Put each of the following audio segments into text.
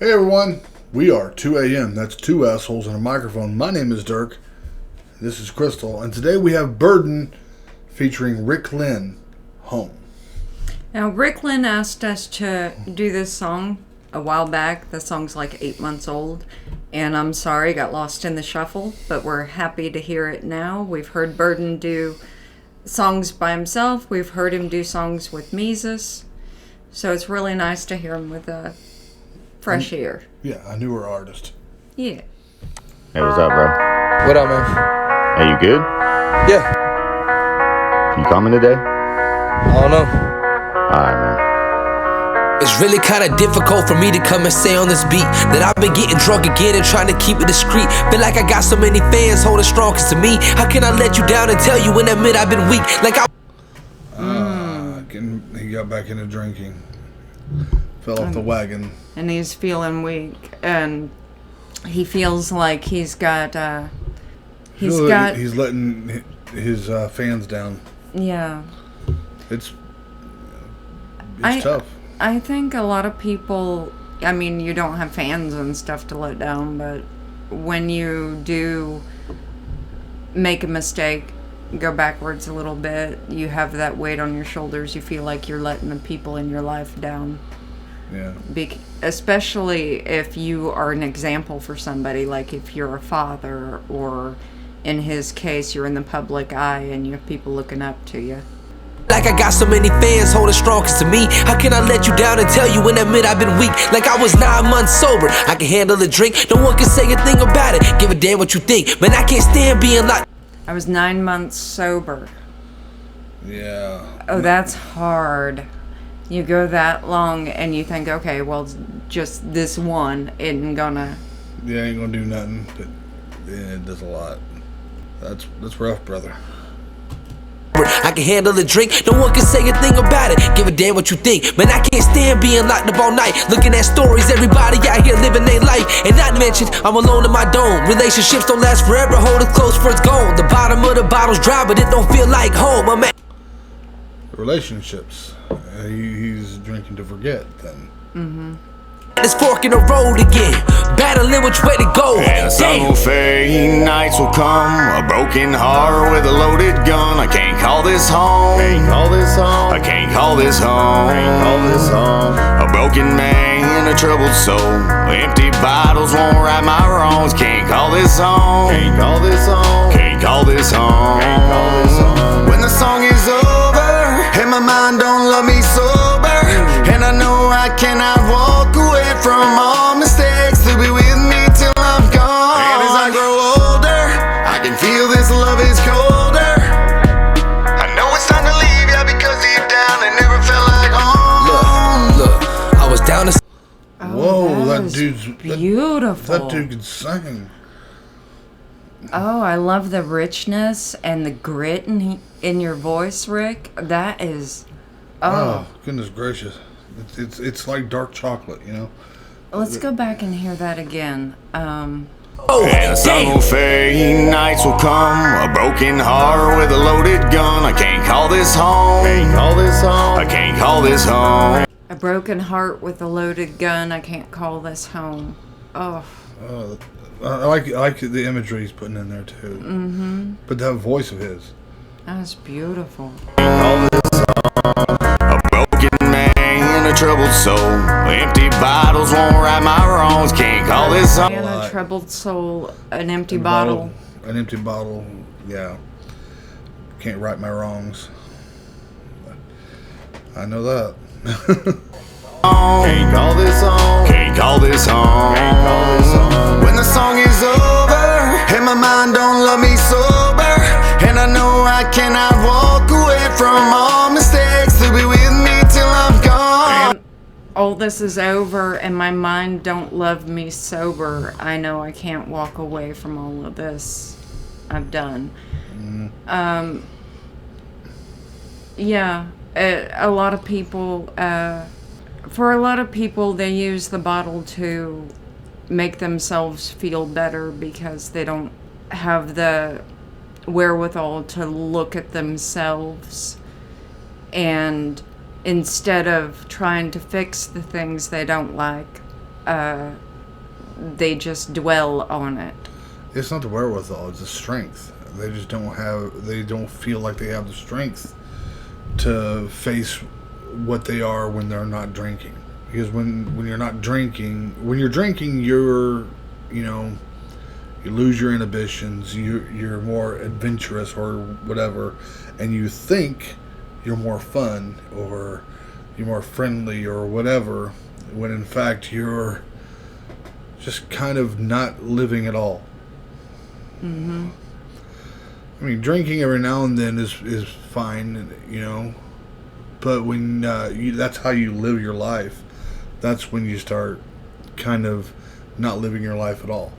Hey everyone, we are 2 a.m. That's two assholes and a microphone. My name is Dirk. This is Crystal. And today we have Burden featuring Rick Lynn, Home. Now, Rick Lynn asked us to do this song a while back. The song's like 8 months old. And I'm sorry, got lost in the shuffle. But we're happy to hear it now. We've heard Burden do songs by himself. We've heard him do songs with Mises. So it's really nice to hear him with a fresh ear. Yeah, a newer artist. Yeah. Hey, what's up, bro? What up, man? Hey, you good? Yeah. You coming today? I don't know. Alright, man. It's really kinda difficult for me to come and say on this beat that I've been getting drunk again and trying to keep it discreet. Feel like I got so many fans holding strong, cause to me, how can I let you down and tell you and admit I've been weak? Like He got back into drinking. Fell off the wagon. And he's feeling weak. And he feels like he's letting his fans down. Yeah. It's I- tough. I think a lot of people, I mean, you don't have fans and stuff to let down, but when you do make a mistake, go backwards a little bit, you have that weight on your shoulders. You feel like you're letting the people in your life down. Yeah. Especially if you are an example for somebody, like if you're a father, or in his case, you're in the public eye and you have people looking up to you. Like I got so many fans holding strong, cause to me, how can I let you down and tell you and admit I've been weak? Like I was 9 months sober, I can handle a drink, no one can say a thing about it. Give a damn what you think, man, I can't stand being locked. I was 9 months sober. Yeah. Oh, that's hard. You go that long and you think, okay, well, just this one isn't gonna... Yeah, ain't gonna do nothing, but yeah, it does a lot. That's rough, brother. I can handle a drink, no one can say a thing about it. Give a damn what you think, man, I can't stand being locked up all night, looking at stories, everybody out here living their life. And not mentioned, I'm alone in my dome. Relationships don't last forever, hold it close for it's gone. The bottom of the bottle's dry, but it don't feel like home. I'm at Relationships. He's drinking to forget, then. Mm-hmm. this fork in the road again, battling which way to go. And the sun will fade, nights will come. A broken heart with a loaded gun. I can't call this home. Can't call this home. I can't call this home. Can't call this home. A broken man, a troubled soul. Empty bottles won't right my wrongs. Can't call this home. Can't call this home. Can't call this home. Can't call this home. When the song is over and my mind don't love me sober, and I know I cannot walk away from all mistakes to be with me till I'm gone. And as I grow older, I can feel this love is colder. I know it's time to leave, yeah, because deep down it never felt like home. Look, I was down to Whoa, that is dude's beautiful. That dude can sing. Oh, I love the richness and the grit in your voice, Rick. That is... Oh, goodness gracious. It's like dark chocolate, you know? Let's go back and hear that again. And the sun will fade, nights will come. A broken heart with a loaded gun. I can't call this home. Can't call this home. I can't call this home. A broken heart with a loaded gun. I can't call this home. Oh. I like the imagery he's putting in there, too. Mm-hmm. But that voice of his. That's beautiful. Call this home. A broken man, a troubled soul. Empty bottles won't right my wrongs. Can't call this home. And a troubled soul, an empty bottle. An empty bottle, yeah. Can't right my wrongs. I know that. Can't call this home. Can't call this home. Can't call this home. When the song is over and my mind don't love me sober, and I know I cannot walk away from all mistakes to be with me till I'm gone. All this is over and my mind don't love me sober. I know I can't walk away from all of this I've done. Yeah, a lot of people, for a lot of people, they use the bottle to make themselves feel better because they don't have the wherewithal to look at themselves and instead of trying to fix the things they don't like, they just dwell on it. It's not the wherewithal, it's the strength. They don't feel like they have the strength to face what they are when they're not drinking. Because when you're not drinking, when you're drinking, you lose your inhibitions, you're more adventurous or whatever, and you think you're more fun or you're more friendly or whatever, when in fact you're just kind of not living at all. Mm-hmm. I mean, drinking every now and then is fine, but when that's how you live your life, that's when you start kind of not living your life at all.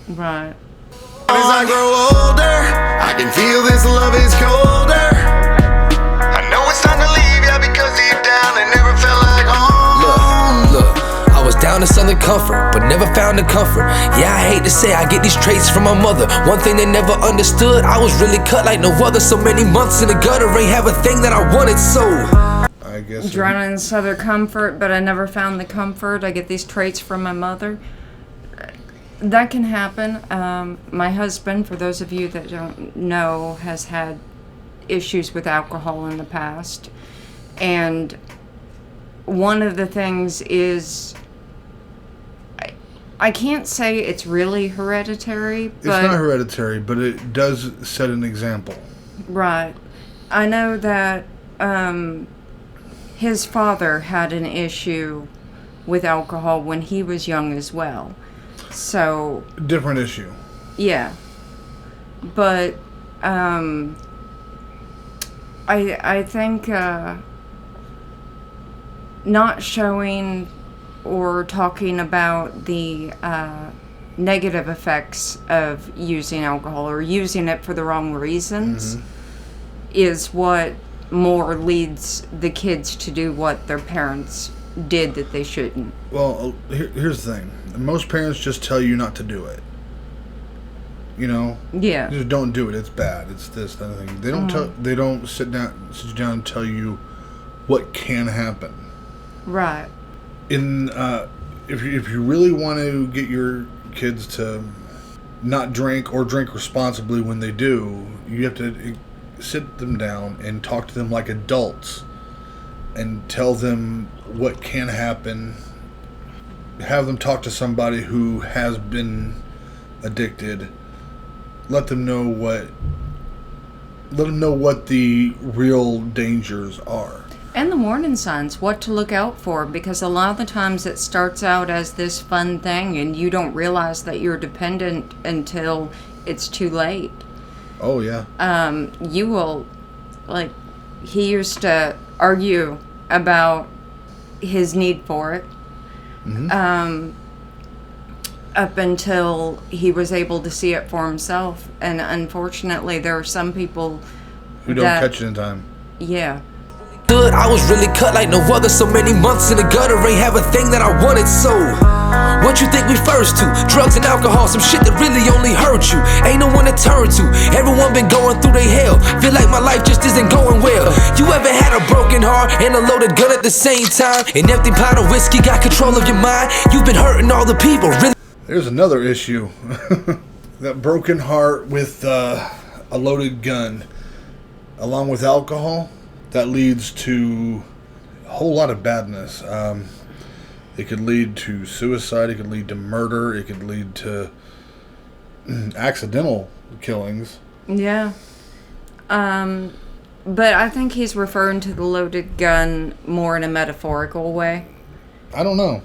Right. As I grow older, I can feel this love is colder. I know it's time to leave, yeah, because deep down it never felt like home. Look, I was down to Southern comfort, but never found the comfort. Yeah, I hate to say I get these traits from my mother. One thing they never understood, I was really cut like no other. So many months in the gutter, ain't have a thing that I wanted, so I guess Drowning in Southern comfort, but I never found the comfort. I get these traits from my mother. That can happen. My husband, for those of you that don't know, has had issues with alcohol in the past. And one of the things is, I can't say it's really hereditary, but... It's not hereditary, but it does set an example. Right. I know that his father had an issue with alcohol when he was young as well. So... Different issue. Yeah. But, I think, not showing or talking about the, negative effects of using alcohol or using it for the wrong reasons is what more leads the kids to do what their parents did that they shouldn't. Well, here's the thing. Most parents just tell you not to do it. Yeah. Just don't do it. It's bad. It's this, that, and thing. They don't they don't sit you down and tell you what can happen. Right. If you really want to get your kids to not drink or drink responsibly when they do, you have to sit them down and talk to them like adults and tell them what can happen. Have them talk to somebody who has been addicted. Let them know what the real dangers are. And the warning signs, what to look out for, because a lot of the times it starts out as this fun thing and you don't realize that you're dependent until it's too late. Oh, yeah. You will, he used to argue about his need for it. Mm-hmm. Up until he was able to see it for himself. And unfortunately, there are some people who don't catch it in time. Yeah. good, I was really cut like no other. So many months in the gutter, ain't have a thing that I wanted. So what you think we first to? Drugs and alcohol, some shit that really only hurt you. Ain't no one to turn to. Everyone been going through their hell. Feel like my life just isn't going well. You ever had a broken heart and a loaded gun at the same time? An empty pot of whiskey got control of your mind. You've been hurting all the people. Really. There's another issue. That broken heart with a loaded gun, along with alcohol, that leads to a whole lot of badness. It could lead to suicide. It could lead to murder. It could lead to accidental killings. Yeah. But I think he's referring to the loaded gun more in a metaphorical way. I don't know.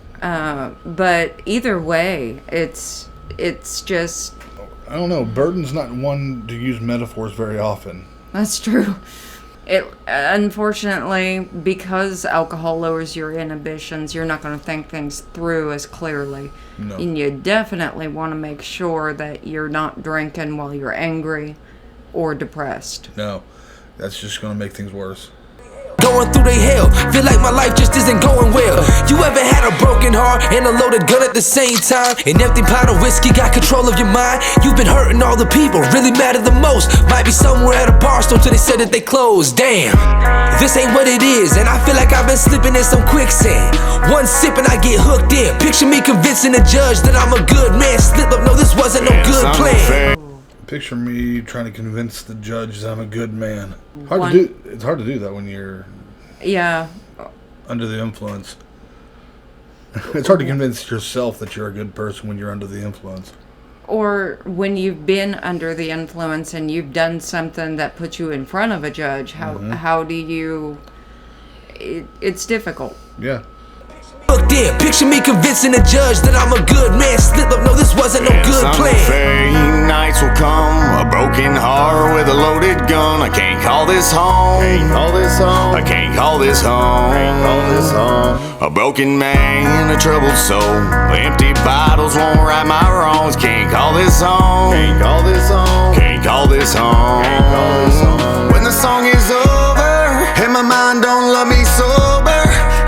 But either way, it's just... I don't know. Burden's not one to use metaphors very often. That's true. It unfortunately, because alcohol lowers your inhibitions, you're not going to think things through as clearly. No. And you definitely want to make sure that you're not drinking while you're angry or depressed. No. That's just going to make things worse. going through their hell. Feel like my life just isn't going well. You ever had a broken heart and a loaded gun at the same time? An empty pot of whiskey got control of your mind. You've been hurting all the people really matter the most. Might be somewhere at a bar store till they said that they closed. Damn, this ain't what it is, and I feel like I've been slipping in some quicksand. One sip and I get hooked in. Picture me convincing the judge that I'm a good man. Slip up, no, this wasn't no good plan. Picture me trying to convince the judge that I'm a good man. Hard to do. It's hard to do that when you're under the influence. It's hard to convince yourself that you're a good person when you're under the influence. Or when you've been under the influence and you've done something that puts you in front of a judge, how do you... It's difficult. Yeah. Hooked in. Picture me convincing the judge that I'm a good man. Slip up, no, this wasn't no good plan. Some nights will come, a broken heart with a loaded gun. I can't call this home. I can't call this home. A broken man, a troubled soul. Empty bottles won't right my wrongs. Can't call this home. Can't call this home. When the song is over and my mind don't love me sober,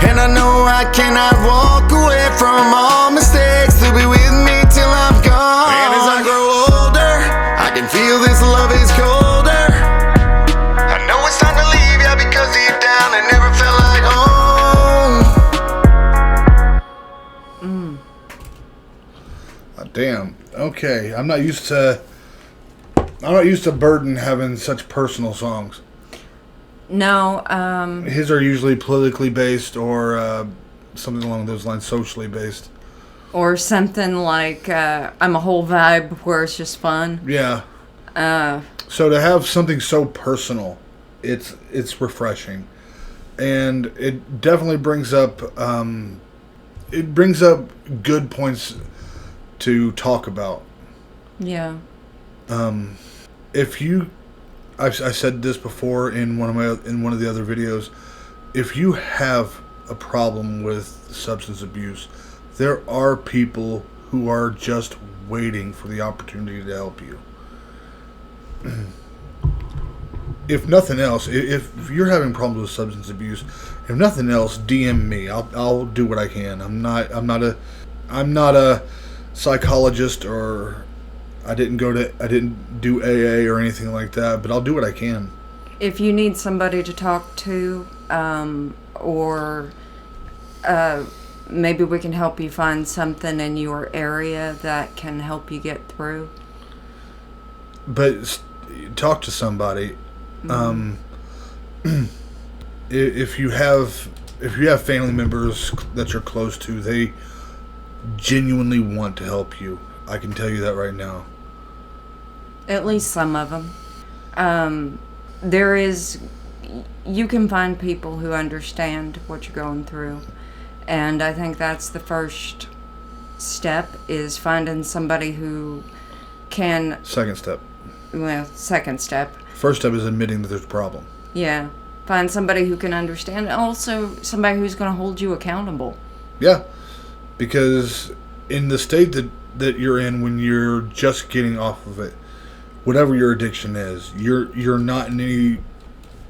and I know I cannot walk away from all mistakes. To be with me till I'm gone. And as I grow older, I can feel this love is colder. I know it's time to leave, yeah, because deep down it never felt like home. Damn. Okay, I'm not used to Burden having such personal songs. No, His are usually politically based or something along those lines, socially based. or something like I'm a whole vibe where it's just fun. Yeah. So to have something so personal, it's refreshing, and it definitely brings up good points to talk about. Yeah. If you, I said this before in one of the other videos, if you have a problem with substance abuse, there are people who are just waiting for the opportunity to help you. If nothing else, if you're having problems with substance abuse, if nothing else, DM me. I'll do what I can. I'm not a psychologist, or I didn't do AA or anything like that, but I'll do what I can. If you need somebody to talk to, or maybe we can help you find something in your area that can help you get through. But talk to somebody. If you have family members that you're close to, they genuinely want to help you. I can tell you that right now. At least some of them. You can find people who understand what you're going through. And I think that's the first step, is finding somebody who can... Second step. Well, second step. First step is admitting that there's a problem. Yeah. Find somebody who can understand, and also somebody who's going to hold you accountable. Yeah. Because in the state that you're in when you're just getting off of it, whatever your addiction is, you're not in any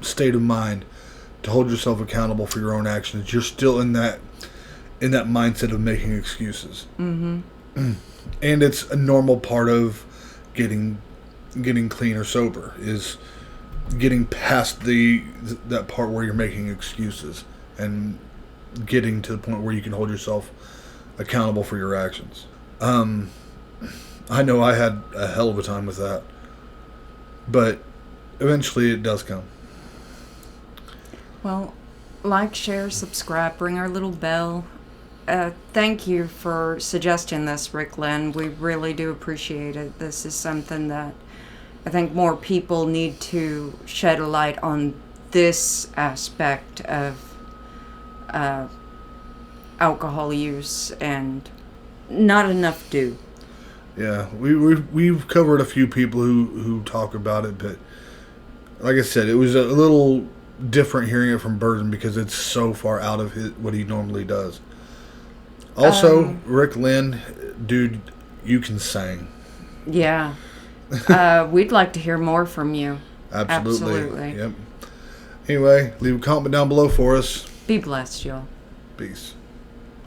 state of mind to hold yourself accountable for your own actions. You're still in that mindset of making excuses. Mm-hmm. And it's a normal part of getting clean or sober, is getting past that part where you're making excuses and getting to the point where you can hold yourself accountable for your actions. I know I had a hell of a time with that, but eventually it does come. Well, like, share, subscribe, ring our little bell. Thank you for suggesting this, Lynn. We really do appreciate it. This is something that I think more people need to shed a light on, this aspect of alcohol use, and not enough do. Yeah, we've covered a few people who talk about it, but like I said, it was a little different hearing it from Burden because it's so far out of what he normally does. Also, Lynn, dude, you can sing. Yeah. We'd like to hear more from you. Absolutely. Yep. Anyway, leave a comment down below for us. Be blessed, y'all. Peace.